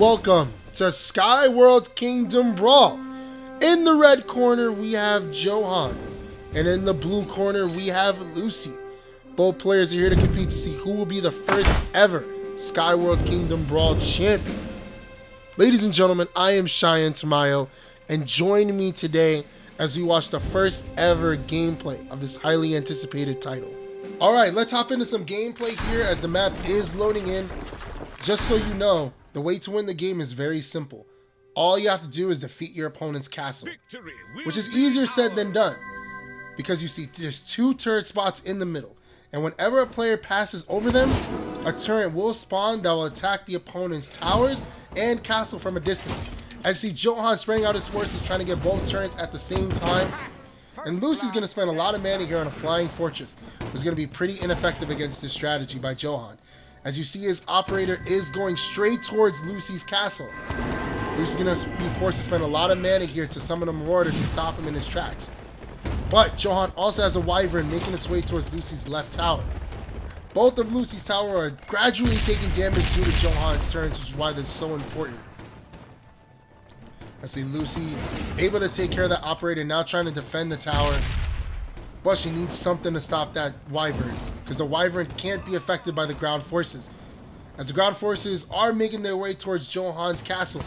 welcome to Skyworld Kingdom Brawl. In the red corner, we have Johan, and in the blue corner, we have Lucy. Both players are here to compete to see who will be the first ever Skyworld Kingdom Brawl champion. Ladies and gentlemen, I am Shayan Tamayo, and join me today as we watch the first ever gameplay of this highly anticipated title. Alright, let's hop into some gameplay here as the map is loading in. Just so you know, the way to win the game is very simple. All you have to do is defeat your opponent's castle, which is easier said than done, because you see there's two turret spots in the middle, and whenever a player passes over them, a turret will spawn that will attack the opponent's towers and castle from a distance. As you see Johan spraying out his forces trying to get both turrets at the same time, and Lucy's going to spend a lot of mana here on a flying fortress, which is going to be pretty ineffective against this strategy by Johan. As you see, his operator is going straight towards Lucy's castle. Lucy's going to be forced to spend a lot of mana here to summon a Marauder to stop him in his tracks. But Johan also has a Wyvern making its way towards Lucy's left tower. Both of Lucy's tower are gradually taking damage due to Johan's turns, which is why they're so important. I see Lucy able to take care of that operator, now trying to defend the tower. But she needs something to stop that Wyvern, because the Wyvern can't be affected by the ground forces, as the ground forces are making their way towards Johan's castle.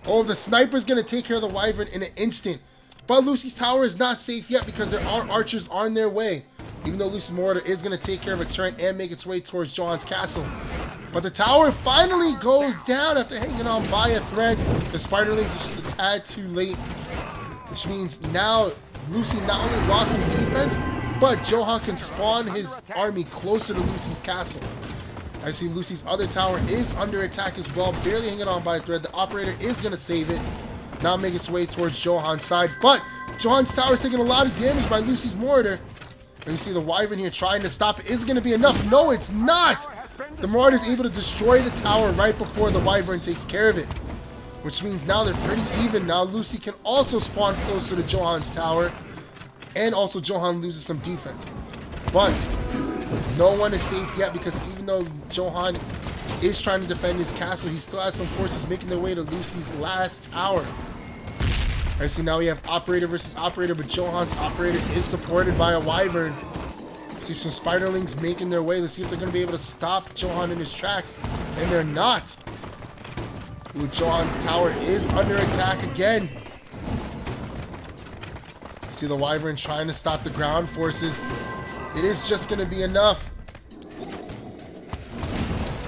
Oh, the sniper's going to take care of the Wyvern in an instant. But Lucy's tower is not safe yet because there are archers on their way. Even though Lucy's Marauder is going to take care of a turret and make its way towards Johan's castle. But the tower finally goes down after hanging on by a thread. The Spiderlings are just a tad too late, which means now Lucy not only lost some defense, but Johan can spawn his army closer to Lucy's castle. I see Lucy's other tower is under attack as well, barely hanging on by a thread. The operator is going to save it, now make its way towards Johan's side. But Johan's tower is taking a lot of damage by Lucy's Marauder. And you see the Wyvern here trying to stop it. Is it going to be enough? No, it's not! The Marauder is able to destroy the tower right before the Wyvern takes care of it, which means now they're pretty even. Now Lucy can also spawn closer to Johan's tower, and also Johan loses some defense. But no one is safe yet, because even though Johan is trying to defend his castle, he still has some forces making their way to Lucy's last tower. I see now we have operator versus operator, but Johan's operator is supported by a Wyvern. See some Spiderlings making their way. Let's see if they're going to be able to stop Johan in his tracks, and they're not. Ooh, Johan's tower is under attack again. See the Wyvern trying to stop the ground forces. It is just going to be enough,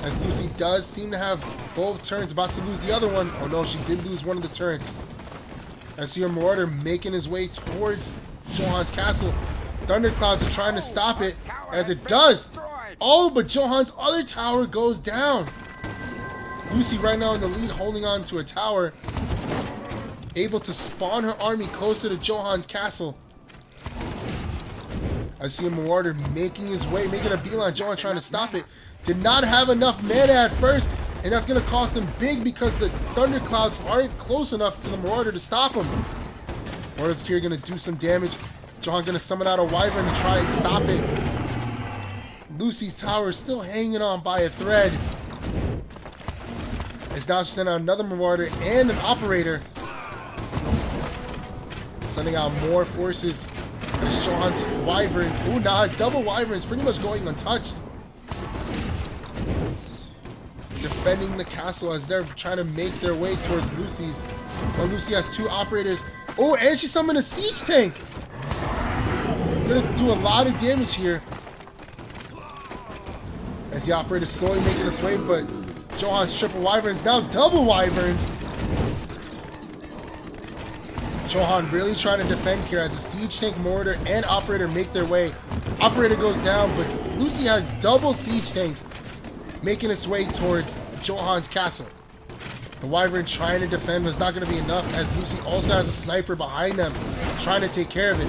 as Lucy does seem to have both turrets, about to lose the other one. Oh no, she did lose one of the turrets. I see her Marauder making his way towards Johan's castle. Thunderclouds are trying to stop it, as it does. Oh, but Johan's other tower goes down. Lucy right now in the lead, holding on to a tower, able to spawn her army closer to Johan's castle. I see a Marauder making his way, making a beeline. Johan trying to stop it. Did not have enough mana at first, and that's going to cost him big because the Thunderclouds aren't close enough to the Marauder to stop him. Marauder's here going to do some damage. Johan going to summon out a Wyvern to try and stop it. Lucy's tower is still hanging on by a thread. It's now sending out another Marauder and an operator, sending out more forces. There's Johan's Wyverns. Ooh, nah, double Wyverns pretty much going untouched, defending the castle as they're trying to make their way towards Lucy's. Well, Lucy has two operators. Oh, and she summoned a siege tank. Gonna do a lot of damage here, as the operator slowly making its way, but Johan's triple Wyverns, now double Wyverns. Johan really trying to defend here as a siege tank, Marauder, and operator make their way. Operator goes down, but Lucy has double siege tanks making its way towards Johan's castle. The Wyvern trying to defend was not going to be enough, as Lucy also has a sniper behind them trying to take care of it.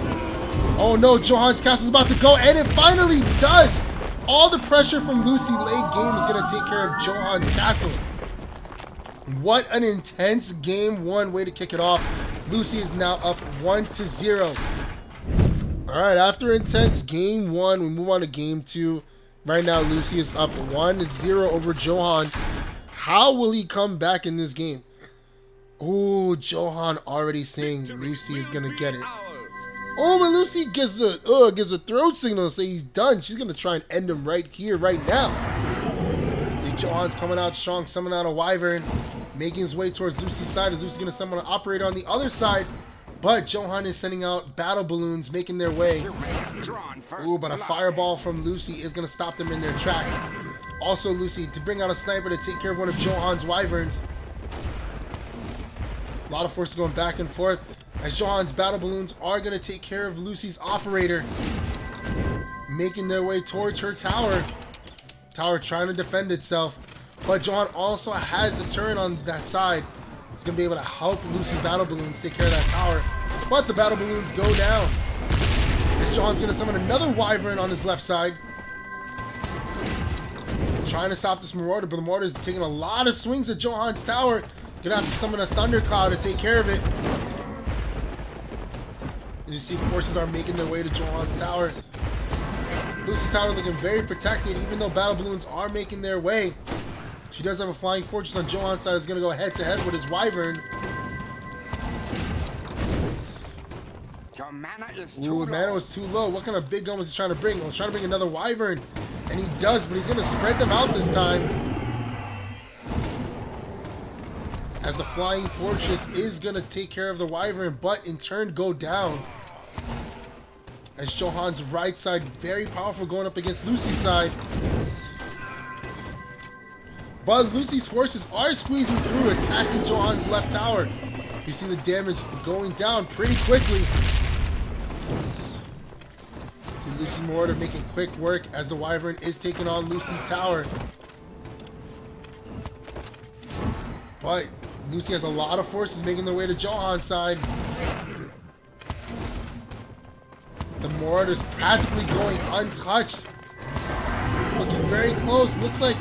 Oh no, Johan's castle is about to go, and it finally does! All the pressure from Lucy late game is going to take care of Johan's castle. What an intense game one way to kick it off. Lucy is now up 1-0. Alright, after intense game one, we move on to game two. Right now, Lucy is up 1-0 over Johan. How will he come back in this game? Oh, Johan already saying Lucy is going to get it. Oh, but Lucy gives a throat signal to say he's done. She's going to try and end him right here, right now. See, Johan's coming out strong, summoning out a Wyvern, making his way towards Lucy's side. As Lucy's going to summon an Operator on the other side. But Johan is sending out battle balloons, making their way. Ooh, but a fireball from Lucy is going to stop them in their tracks. Also, Lucy to bring out a sniper to take care of one of Johan's Wyverns. A lot of forces going back and forth as Johan's battle balloons are going to take care of Lucy's Operator, making their way towards her tower. Tower trying to defend itself, but Johan also has the turret on that side. It's going to be able to help Lucy's battle balloons take care of that tower, but the battle balloons go down. As Johan's going to summon another Wyvern on his left side, trying to stop this Marauder, but the Marauder is taking a lot of swings at Johan's tower. Gonna have to summon a Thundercloud to take care of it. As you see, forces are making their way to Johan's tower. Lucy's tower looking very protected, even though battle balloons are making their way. She does have a flying fortress on Johan's side. Is gonna go head to head with his Wyvern. Your mana is Ooh, mana was too low. What kind of big gun was he trying to bring? Well, he's trying to bring another Wyvern, and he does, but he's gonna spread them out this time. As the flying fortress is going to take care of the Wyvern, but in turn go down. As Johan's right side, very powerful going up against Lucy's side. But Lucy's forces are squeezing through, attacking Johan's left tower. You see the damage going down pretty quickly. You see Lucy's Marauder making quick work as the Wyvern is taking on Lucy's tower. But Lucy has a lot of forces making their way to Johan's side. The Marauder's practically going untouched. Looking very close. Looks like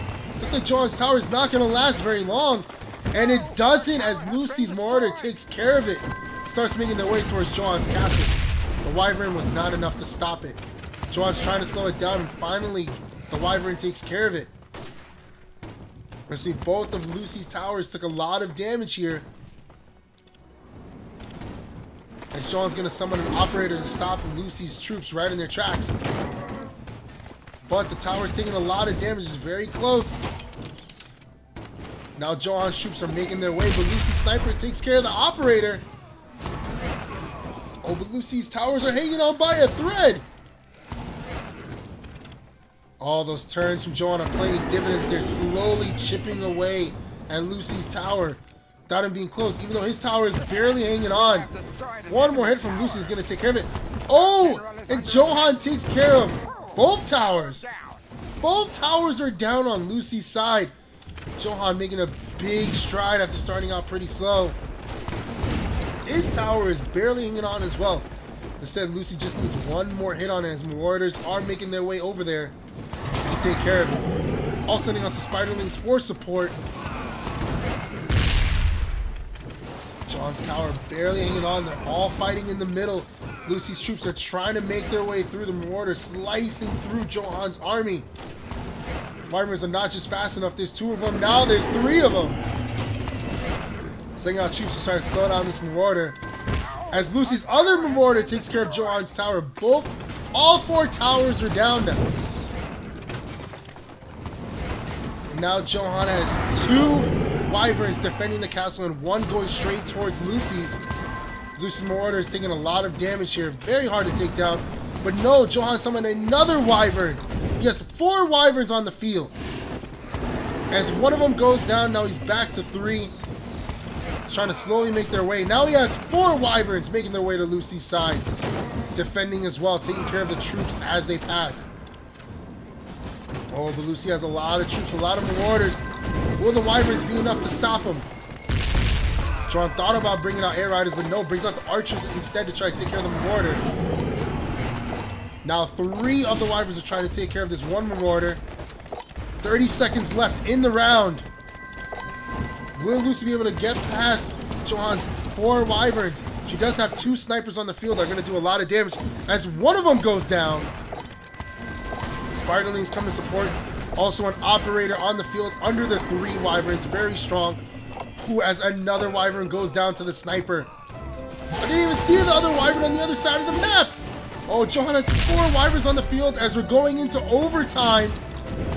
Johan's tower is not going to last very long. And it doesn't, as Lucy's Marauder takes care of it. Starts making their way towards Johan's castle. The Wyvern was not enough to stop it. Johan's trying to slow it down, and finally the Wyvern takes care of it. You see, both of Lucy's towers took a lot of damage here. As Johan's going to summon an Operator to stop Lucy's troops right in their tracks. But the tower's taking a lot of damage. It's very close. Now Johan's troops are making their way, but Lucy's sniper takes care of the Operator. Oh, but Lucy's towers are hanging on by a thread. All those turns from Johan are playing dividends. They're slowly chipping away at Lucy's tower without him being close, even though his tower is barely hanging on. One more hit from Lucy is going to take care of it. Oh, and Johan takes care of both towers. Both towers are down on Lucy's side. Johan making a big stride after starting out pretty slow. His tower is barely hanging on as well. As I said, Lucy just needs one more hit on it as Marauders are making their way over there to take care of it. All sending out some Spiderlings for support. John's tower barely hanging on. They're all fighting in the middle. Lucy's troops are trying to make their way through. The Marauders slicing through Johan's army. Wyverns are not just fast enough. There's two of them. Now there's three of them. Sending out troops to try to slow down this Marauder. As Lucy's other Marauder takes care of Johan's tower. All four towers are down now. And now Johan has two Wyverns defending the castle and one going straight towards Lucy's. Lucy's Marauder is taking a lot of damage here. Very hard to take down. But no, Johan summoned another Wyvern. He has 4 Wyverns on the field. As one of them goes down, now he's back to 3. Trying to slowly make their way. Now he has 4 Wyverns making their way to Lucy's side. Defending as well, taking care of the troops as they pass. Oh, but Lucy has a lot of troops, a lot of Marauders. Will the Wyverns be enough to stop him? Johan thought about bringing out Air Riders, but no, brings out the Archers instead to try to take care of the Marauder. Now 3 of the Wyverns are trying to take care of this one Marauder. 30 seconds left in the round. Will Lucy be able to get past Johan's 4 Wyverns? She does have 2 snipers on the field that are going to do a lot of damage as one of them goes down. Spiderlings come to support. Also an operator on the field under the 3 wyverns, very strong. Who, as another wyvern goes down to the sniper. I didn't even see the other wyvern on the other side of the map. Oh, Johan has 4 wyverns on the field as we're going into overtime.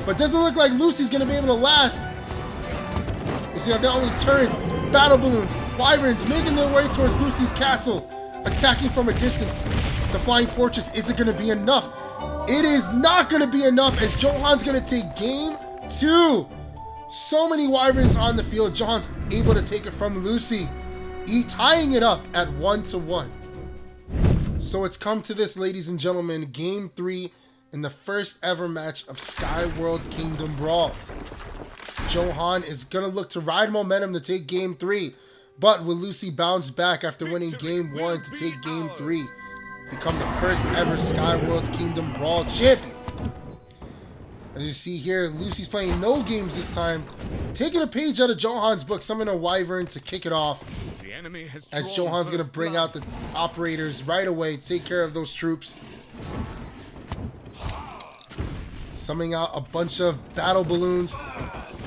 But doesn't look like Lucy's going to be able to last. You see, not only turrets, battle balloons, wyverns making their way towards Lucy's castle. Attacking from a distance. The flying fortress isn't going to be enough. It is not going to be enough as Johan's going to take game 2. So many wyverns on the field. Johan's able to take it from Lucy. Tying it up at 1-1. So it's come to this, ladies and gentlemen, game 3 in the first ever match of Skyworld Kingdom Brawl. Johan is going to look to ride momentum to take game 3. But will Lucy bounce back after winning game 1 to take game 3? Become the first ever Skyworld Kingdom Brawl champion. As you see here, Lucy's playing no games this time. Taking a page out of Johan's book, summoning a wyvern to kick it off. As Johan's going to bring out the operators right away, take care of those troops. Summoning out a bunch of battle balloons.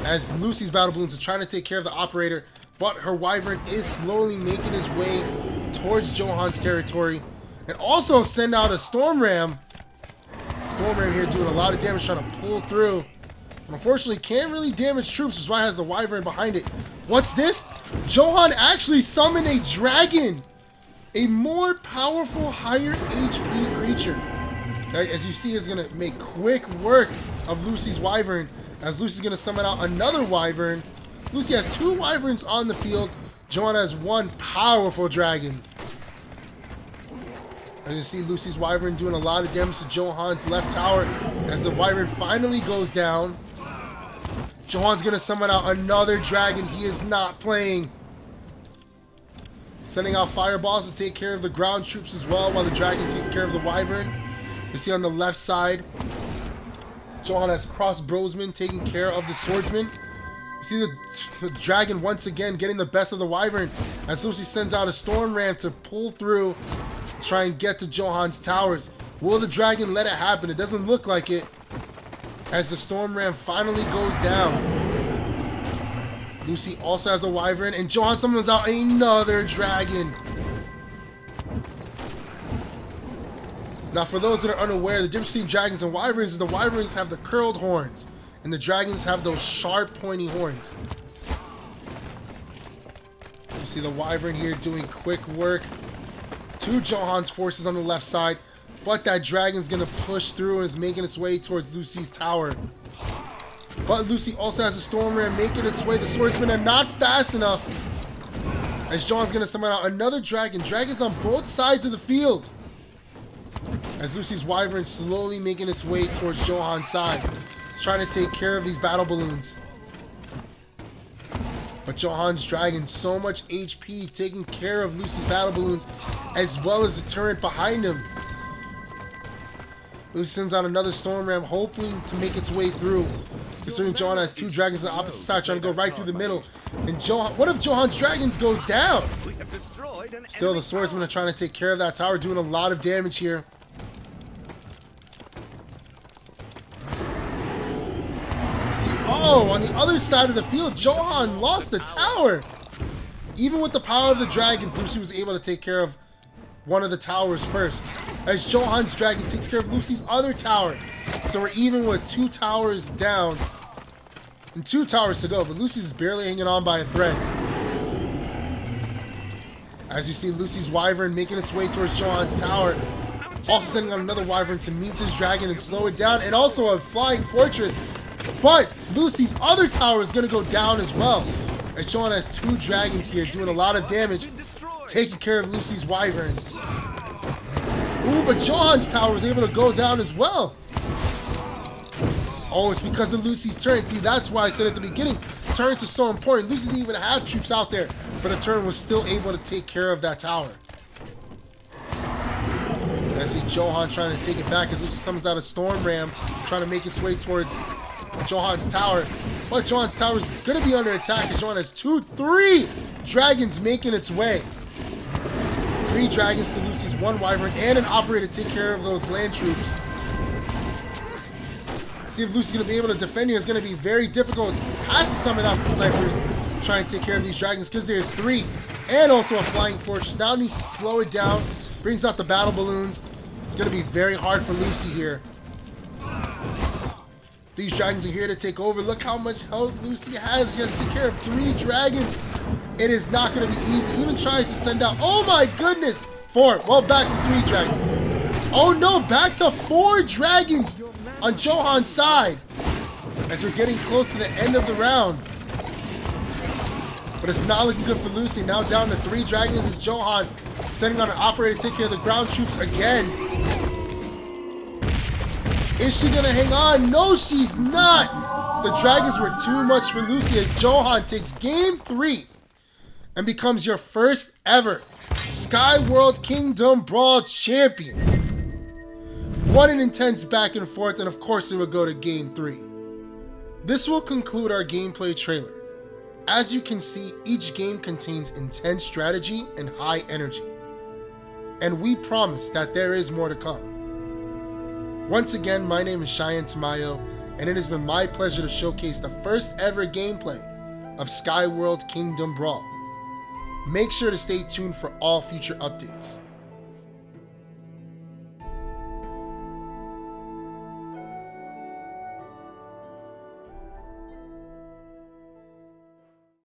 As Lucy's battle balloons are trying to take care of the operator. But her wyvern is slowly making his way towards Johan's territory. And also send out a storm ram. Storm ram here doing a lot of damage, trying to pull through. And unfortunately can't really damage troops, which is why it has the wyvern behind it. What's this? Johan actually summoned a dragon. A more powerful, higher HP creature. That, as you see, is going to make quick work of Lucy's wyvern. As Lucy's going to summon out another wyvern. Lucy has 2 wyverns on the field. Johan has 1 powerful dragon. As you see, Lucy's wyvern doing a lot of damage to Johan's left tower. As the wyvern finally goes down. Johan's going to summon out another dragon. He is not playing. Sending out fireballs to take care of the ground troops as well, while the dragon takes care of the wyvern. You see on the left side, Johan has crossbowsman taking care of the swordsman. You see the dragon once again getting the best of the wyvern as Lucy sends out a storm ram to pull through, try and get to Johan's towers. Will the dragon let it happen? It doesn't look like it. As the storm ram finally goes down. Lucy also has a wyvern, and Johan summons out another dragon. Now, for those that are unaware, the difference between dragons and wyverns is the wyverns have the curled horns, and the dragons have those sharp, pointy horns. You see the wyvern here doing quick work to Johan's forces on the left side, but that dragon's going to push through and is making its way towards Lucy's tower. But Lucy also has a storm ram making its way. The swordsmen are not fast enough. As Johan's going to summon out another dragon. Dragons on both sides of the field. As Lucy's wyvern slowly making its way towards Johan's side. Trying to take care of these battle balloons. But Johan's dragon, so much HP, taking care of Lucy's battle balloons, as well as the turret behind him. Lucy sends out another storm ram, hoping to make its way through. Considering Johan has 2 dragons on the opposite side, trying to go right through the middle. And Johan, one of Johan's dragons goes down. Still, the swordsmen are trying to take care of that tower, doing a lot of damage here. Oh, on the other side of the field, Johan lost the tower. Even with the power of the dragons, Lucy was able to take care of one of the towers first. As Johan's dragon takes care of Lucy's other tower. So we're even with 2 towers down and 2 towers to go. But Lucy's barely hanging on by a thread. As you see Lucy's wyvern making its way towards Johan's tower. Also sending out another wyvern to meet this dragon and slow it down. And also a flying fortress. But Lucy's other tower is going to go down as well. As Johan has 2 dragons here doing a lot of damage. Taking care of Lucy's wyvern. Ooh, but Johan's tower was able to go down as well. Oh, it's because of Lucy's turret. See, that's why I said at the beginning, turrets are so important. Lucy didn't even have troops out there, but a turret was still able to take care of that tower. I see Johan trying to take it back as Lucy summons out a storm ram, trying to make its way towards Johan's tower. But Johan's tower is going to be under attack as Johan has 3 dragons making its way. 3 dragons to Lucy's 1 wyvern and an operator to take care of those land troops. See if Lucy's going to be able to defend here. It's going to be very difficult. Has to summon out the snipers. Try and take care of these dragons because there's 3. And also a flying fortress. Now needs to slow it down. Brings out the battle balloons. It's going to be very hard for Lucy here. These dragons are here to take over. Look how much health Lucy has. She has to take care of 3 dragons. It is not going to be easy. Even tries to send out... Oh my goodness! 4. Well, back to 3 dragons. Oh no, back to 4 dragons on Johan's side. As we're getting close to the end of the round. But it's not looking good for Lucy. Now down to 3 dragons is Johan. Sending on an operator to take care of the ground troops again. Is she going to hang on? No, she's not. The dragons were too much for Lucy as Johan takes game 3 and becomes your first ever Skyworld Kingdom Brawl champion. What an intense back and forth, and of course it would go to game 3. This will conclude our gameplay trailer. As you can see, each game contains intense strategy and high energy. And we promise that there is more to come. Once again, my name is Shayan Tamayo, and it has been my pleasure to showcase the first ever gameplay of Skyworld Kingdom Brawl. Make sure to stay tuned for all future updates.